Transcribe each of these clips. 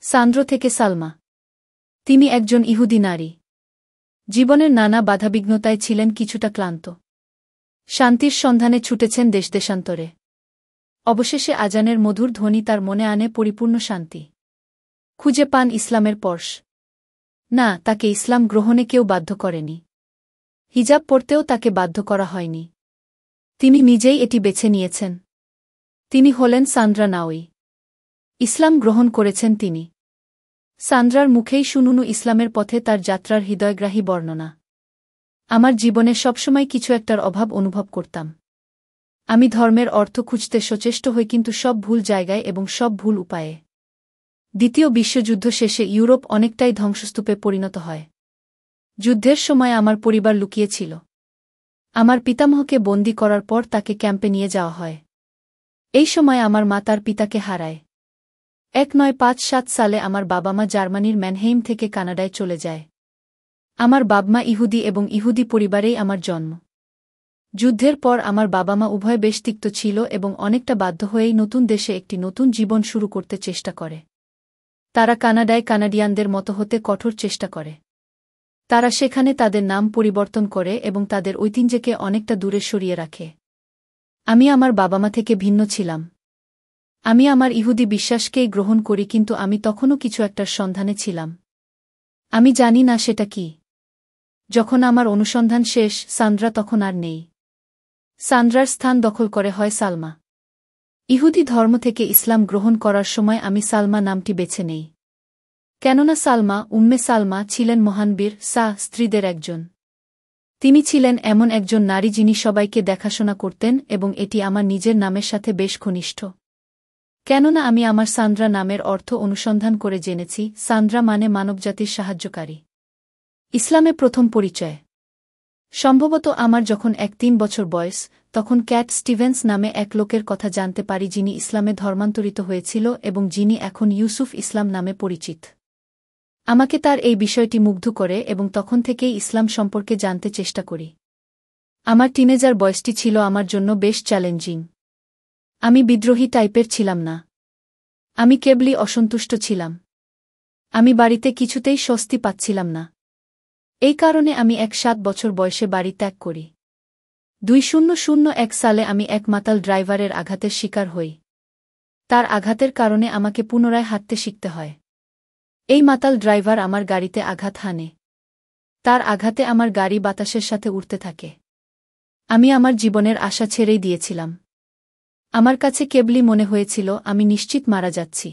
সান্দ্র থেকে সালমা। তিনি একজন ইহুদি নারী। জীবনের নানা বাধাবিঘ্নতায় ছিলেন কিছুটা ক্লান্ত। শান্তির সন্ধানে ছুটেছেন দেশদেশান্তরে। অবশেষে আজানের মধুর ধ্বনি তার মনে আনে পরিপূর্ণ শান্তি। খুঁজে পান ইসলামের পরশ। না, তাকে ইসলাম গ্রহণে কেউ বাধ্য করেনি। হিজাব পরতেও তাকে বাধ্য করা হয়নি। তিনি নিজেই এটি বেছে নিয়েছেন। তিনি হলেন সান্দ্রা নাওয়ি। ইসলাম গ্রহণ করেছেন তিনি। সান্দ্রার মুখেই শুনুনু ইসলামের পথে তার যাত্রার হৃদয়গ্রাহী বর্ণনা। আমার জীবনে সবসময় কিছু একটার অভাব অনুভব করতাম। আমি ধর্মের অর্থ খুঁজতে সচেষ্ট হই, কিন্তু সব ভুল জায়গায় এবং সব ভুল উপায়ে। দ্বিতীয় বিশ্বযুদ্ধ শেষে ইউরোপ অনেকটাই ধ্বংসস্তূপে পরিণত হয়। যুদ্ধের সময় আমার পরিবার লুকিয়েছিল। আমার পিতামহকে বন্দী করার পর তাকে ক্যাম্পে নিয়ে যাওয়া হয়। এই সময় আমার মা তার পিতাকে হারায়। 1957 সালে আমার বাবা মা জার্মানির ম্যানহেইম থেকে কানাডায় চলে যায়। আমার বাবা-মা ইহুদি এবং ইহুদি পরিবারেই আমার জন্ম। যুদ্ধের পর আমার বাবা মা উভয় বেশ তিক্ত ছিল এবং অনেকটা বাধ্য হয়েই নতুন দেশে একটি নতুন জীবন শুরু করতে চেষ্টা করে। তারা কানাডায় কানাডিয়ানদের মতো হতে কঠোর চেষ্টা করে। তারা সেখানে তাদের নাম পরিবর্তন করে এবং তাদের ঐতিহ্যকে অনেকটা দূরে সরিয়ে রাখে। আমি আমার বাবা মা থেকে ভিন্ন ছিলাম। আমি আমার ইহুদি বিশ্বাসকেই গ্রহণ করি, কিন্তু আমি তখনও কিছু একটার সন্ধানে ছিলাম। আমি জানি না সেটা কি। যখন আমার অনুসন্ধান শেষ, সান্দ্রা তখন আর নেই। সান্দ্রার স্থান দখল করে হয় সালমা। ইহুদি ধর্ম থেকে ইসলাম গ্রহণ করার সময় আমি সালমা নামটি বেছে নেই। কেননা সালমা, উম্মে সালমা ছিলেন মহানবীর স্ত্রীদের একজন। তিনি ছিলেন এমন একজন নারী যিনি সবাইকে দেখাশোনা করতেন, এবং এটি আমার নিজের নামের সাথে বেশ ঘনিষ্ঠ। কেননা আমি আমার সান্দ্রা নামের অর্থ অনুসন্ধান করে জেনেছি, সান্দ্রা মানে মানবজাতির সাহায্যকারী। ইসলামে প্রথম পরিচয় সম্ভবত আমার যখন 3 বছর বয়স, তখন ক্যাট স্টিভেন্স নামে এক লোকের কথা জানতে পারি যিনি ইসলামে ধর্মান্তরিত হয়েছিল এবং যিনি এখন ইউসুফ ইসলাম নামে পরিচিত। আমাকে তার এই বিষয়টি মুগ্ধ করে এবং তখন থেকেই ইসলাম সম্পর্কে জানতে চেষ্টা করি। আমার টিনেজার বয়সটি ছিল আমার জন্য বেশ চ্যালেঞ্জিং। আমি বিদ্রোহী টাইপের ছিলাম না। আমি কেবলই অসন্তুষ্ট ছিলাম। আমি বাড়িতে কিছুতেই স্বস্তি পাচ্ছিলাম না। এই কারণে আমি 7 বছর বয়সে বাড়ি ত্যাগ করি। 2001 সালে আমি এক মাতাল ড্রাইভারের আঘাতের শিকার হই। তার আঘাতের কারণে আমাকে পুনরায় হাঁটতে শিখতে হয়। এই মাতাল ড্রাইভার আমার গাড়িতে আঘাত হানে। তার আঘাতে আমার গাড়ি বাতাসের সাথে উড়তে থাকে। আমি আমার জীবনের আশা ছেড়েই দিয়েছিলাম। আমার কাছে কেবলই মনে হয়েছিল আমি নিশ্চিত মারা যাচ্ছি।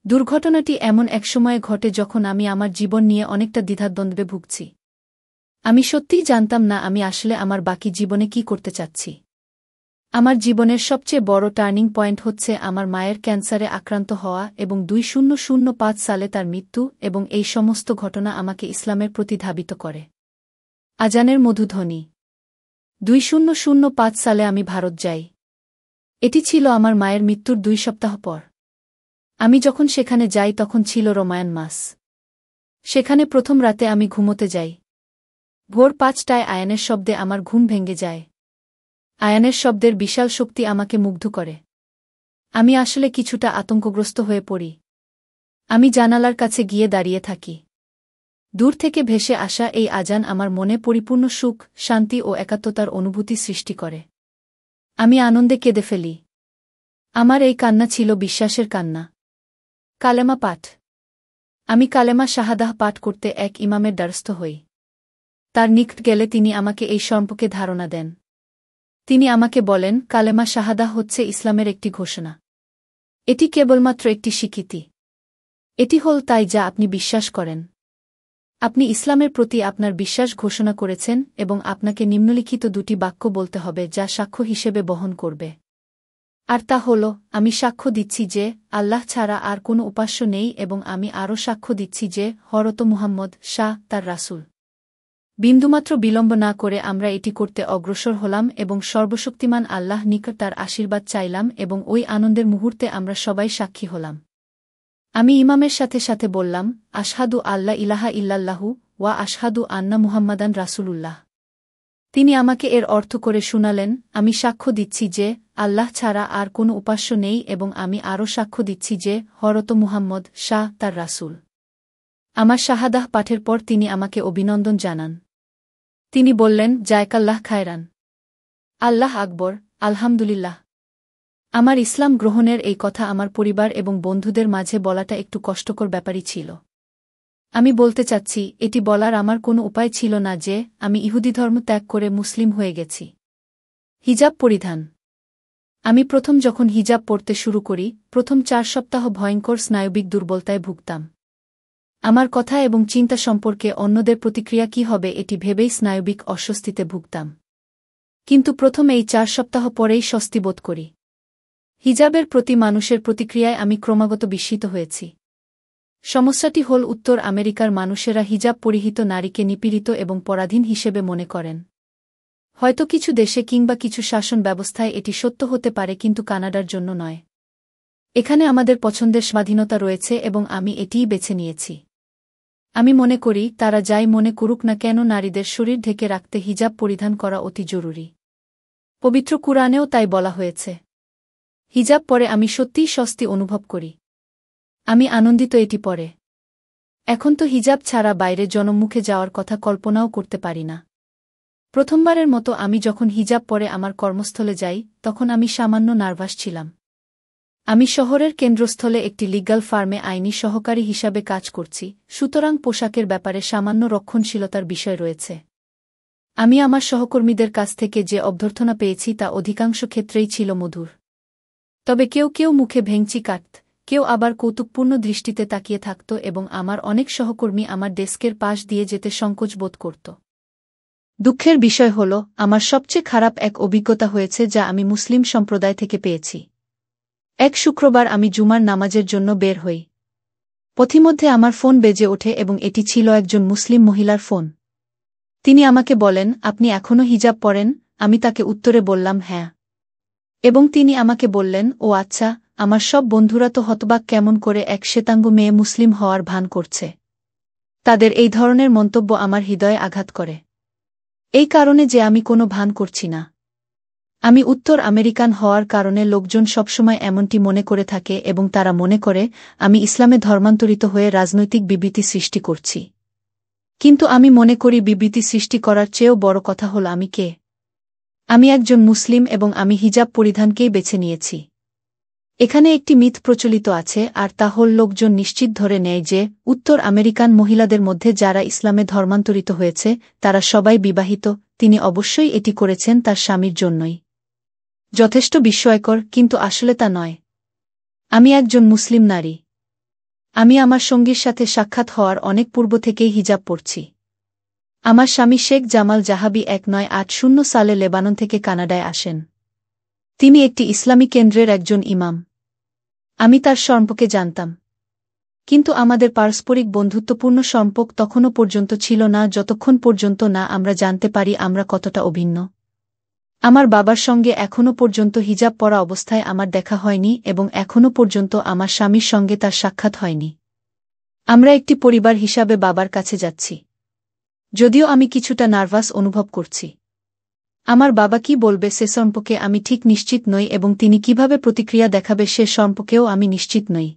দুর্ঘটনাটি এমন এক সময়ে ঘটে যখন আমি আমার জীবন নিয়ে অনেকটা দ্বিধাদ্বন্দ্বে ভুগছি। আমি সত্যিই জানতাম না আমি আসলে আমার বাকি জীবনে কি করতে চাচ্ছি। আমার জীবনের সবচেয়ে বড় টার্নিং পয়েন্ট হচ্ছে আমার মায়ের ক্যান্সারে আক্রান্ত হওয়া এবং 2005 সালে তার মৃত্যু, এবং এই সমস্ত ঘটনা আমাকে ইসলামের প্রতি ধাবিত করে। আজানের মধুধ্বনি। 2005 সালে আমি ভারত যাই। এটি ছিল আমার মায়ের মৃত্যুর 2 সপ্তাহ পর। আমি যখন সেখানে যাই তখন ছিল রমায়ান মাস। সেখানে প্রথম রাতে আমি ঘুমোতে যাই। ভোর 5টায় আয়ানের শব্দে আমার ঘুম ভেঙে যায়। আয়ানের শব্দের বিশাল শক্তি আমাকে মুগ্ধ করে। আমি আসলে কিছুটা আতঙ্কগ্রস্ত হয়ে পড়ি। আমি জানালার কাছে গিয়ে দাঁড়িয়ে থাকি। দূর থেকে ভেসে আসা এই আজান আমার মনে পরিপূর্ণ সুখ, শান্তি ও একাত্মতার অনুভূতি সৃষ্টি করে। আমি আনন্দে কেঁদে ফেলি। আমার এই কান্না ছিল বিশ্বাসের কান্না। কালেমা পাঠ। আমি কালেমা শাহাদাহ পাঠ করতে এক ইমামের দ্বারস্থ হই। তার নিকট গেলে তিনি আমাকে এই সম্পর্কে ধারণা দেন। তিনি আমাকে বলেন, কালেমা শাহাদাহ হচ্ছে ইসলামের একটি ঘোষণা। এটি কেবলমাত্র একটি স্বীকৃতি। এটি হল তাই যা আপনি বিশ্বাস করেন। আপনি ইসলামের প্রতি আপনার বিশ্বাস ঘোষণা করেছেন এবং আপনাকে নিম্নলিখিত 2টি বাক্য বলতে হবে যা সাক্ষ্য হিসেবে বহন করবে। আর তা হল, আমি সাক্ষ্য দিচ্ছি যে আল্লাহ ছাড়া আর কোনো উপাস্য নেই, এবং আমি আরও সাক্ষ্য দিচ্ছি যে হযরত মুহাম্মদ তার রাসূল। বিন্দুমাত্র বিলম্ব না করে আমরা এটি করতে অগ্রসর হলাম এবং সর্বশক্তিমান আল্লাহ নিকট তার আশীর্বাদ চাইলাম, এবং ওই আনন্দের মুহূর্তে আমরা সবাই সাক্ষী হলাম। আমি ইমামের সাথে সাথে বললাম, আশহাদু আল্লা ইলাহা ইল্লাল্লাহু ওয়া আশহাদু আন্না মুহাম্মাদান রাসূলুল্লাহ। তিনি আমাকে এর অর্থ করে শুনালেন, আমি সাক্ষ্য দিচ্ছি যে আল্লাহ ছাড়া আর কোনো উপাস্য নেই এবং আমি আরও সাক্ষ্য দিচ্ছি যে হরত মুহাম্মদ শাহ তার রাসূল। আমার শাহাদাহ পাঠের পর তিনি আমাকে অভিনন্দন জানান। তিনি বললেন, জায়কাল্লাহ খায়রান। আল্লাহ আকবর, আলহামদুলিল্লাহ। আমার ইসলাম গ্রহণের এই কথা আমার পরিবার এবং বন্ধুদের মাঝে বলাটা একটু কষ্টকর ব্যাপারই ছিল। আমি বলতে চাচ্ছি, এটি বলার আমার কোনো উপায় ছিল না যে আমি ইহুদি ধর্ম ত্যাগ করে মুসলিম হয়ে গেছি। হিজাব পরিধান। আমি প্রথম যখন হিজাব পরতে শুরু করি, প্রথম 4 সপ্তাহ ভয়ঙ্কর স্নায়বিক দুর্বলতায় ভুগতাম। আমার কথা এবং চিন্তা সম্পর্কে অন্যদের প্রতিক্রিয়া কী হবে এটি ভেবেই স্নায়বিক অস্বস্তিতে ভুগতাম। কিন্তু প্রথম এই 4 সপ্তাহ পরেই স্বস্তি বোধ করি। হিজাবের প্রতি মানুষের প্রতিক্রিয়ায় আমি ক্রমাগত বিস্মিত হয়েছি। সমস্যাটি হল উত্তর আমেরিকার মানুষেরা হিজাব পরিহিত নারীকে নিপীড়িত এবং পরাধীন হিসেবে মনে করেন। হয়তো কিছু দেশে কিংবা কিছু শাসন ব্যবস্থায় এটি সত্য হতে পারে, কিন্তু কানাডার জন্য নয়। এখানে আমাদের পছন্দের স্বাধীনতা রয়েছে এবং আমি এটিই বেছে নিয়েছি। আমি মনে করি তারা যাই মনে করুক না কেন, নারীদের শরীর ঢেকে রাখতে হিজাব পরিধান করা অতি জরুরি। পবিত্র কুরআনেও তাই বলা হয়েছে। হিজাব পরে আমি সত্যিই স্বস্তি অনুভব করি। আমি আনন্দিত এটি পরে। এখন তো হিজাব ছাড়া বাইরে জনমুখে যাওয়ার কথা কল্পনাও করতে পারি না। প্রথমবারের মতো আমি যখন হিজাব পরে আমার কর্মস্থলে যাই, তখন আমি সামান্য নার্ভাস ছিলাম। আমি শহরের কেন্দ্রস্থলে একটি লিগ্যাল ফার্মে আইনি সহকারী হিসাবে কাজ করছি, সুতরাং পোশাকের ব্যাপারে সামান্য রক্ষণশীলতার বিষয় রয়েছে। আমি আমার সহকর্মীদের কাছ থেকে যে অভ্যর্থনা পেয়েছি তা অধিকাংশ ক্ষেত্রেই ছিল মধুর। তবে কেউ কেউ মুখে ভেঙচি কাটত, কেউ আবার কৌতুকপূর্ণ দৃষ্টিতে তাকিয়ে থাকত এবং আমার অনেক সহকর্মী আমার ডেস্কের পাশ দিয়ে যেতে সংকোচ বোধ করত। দুঃখের বিষয় হল, আমার সবচেয়ে খারাপ এক অভিজ্ঞতা হয়েছে যা আমি মুসলিম সম্প্রদায় থেকে পেয়েছি। এক শুক্রবার আমি জুমার নামাজের জন্য বের হই। পথিমধ্যে আমার ফোন বেজে ওঠে এবং এটি ছিল একজন মুসলিম মহিলার ফোন। তিনি আমাকে বলেন, আপনি এখনও হিজাব পরেন? আমি তাকে উত্তরে বললাম, হ্যাঁ। এবং তিনি আমাকে বললেন, ও আচ্ছা, আমার সব বন্ধুরা তো হতবাক, কেমন করে এক শ্বেতাঙ্গ মেয়ে মুসলিম হওয়ার ভান করছে। তাদের এই ধরনের মন্তব্য আমার হৃদয়ে আঘাত করে। এই কারণে যে আমি কোনো ভান করছি না। আমি উত্তর আমেরিকান হওয়ার কারণে লোকজন সবসময় এমনটি মনে করে থাকে এবং তারা মনে করে আমি ইসলামে ধর্মান্তরিত হয়ে রাজনৈতিক বিবৃতি সৃষ্টি করছি। কিন্তু আমি মনে করি বিবৃতি সৃষ্টি করার চেয়েও বড় কথা হল আমি কে। আমি একজন মুসলিম এবং আমি হিজাব পরিধানকেই বেছে নিয়েছি। এখানে একটি মিথ প্রচলিত আছে, আর তা হল লোকজন নিশ্চিত ধরে নেয় যে উত্তর আমেরিকান মহিলাদের মধ্যে যারা ইসলামে ধর্মান্তরিত হয়েছে তারা সবাই বিবাহিত। তিনি অবশ্যই এটি করেছেন তার স্বামীর জন্যই। যথেষ্ট বিস্ময়কর, কিন্তু আসলে তা নয়। আমি একজন মুসলিম নারী। আমি আমার সঙ্গীর সাথে সাক্ষাৎ হওয়ার অনেক পূর্ব থেকেই হিজাব পরছি। আমার স্বামী শেখ জামাল জাহাবি 1980 সালে লেবানন থেকে কানাডায় আসেন। তিনি একটি ইসলামী কেন্দ্রের একজন ইমাম। আমি তার সম্পর্কে জানতাম, কিন্তু আমাদের পারস্পরিক বন্ধুত্বপূর্ণ সম্পর্ক তখনও পর্যন্ত ছিল না যতক্ষণ পর্যন্ত না আমরা জানতে পারি আমরা কতটা অভিন্ন। আমার বাবার সঙ্গে এখনও পর্যন্ত হিজাব পরা অবস্থায় আমার দেখা হয়নি এবং এখনও পর্যন্ত আমার স্বামীর সঙ্গে তার সাক্ষাৎ হয়নি। আমরা একটি পরিবার হিসাবে বাবার কাছে যাচ্ছি। যদিও আমি কিছুটা নার্ভাস অনুভব করছি। আমার বাবা কি বলবে সে সম্পর্কে আমি ঠিক নিশ্চিত নই এবং তিনি কিভাবে প্রতিক্রিয়া দেখাবে সে সম্পর্কেও আমি নিশ্চিত নই।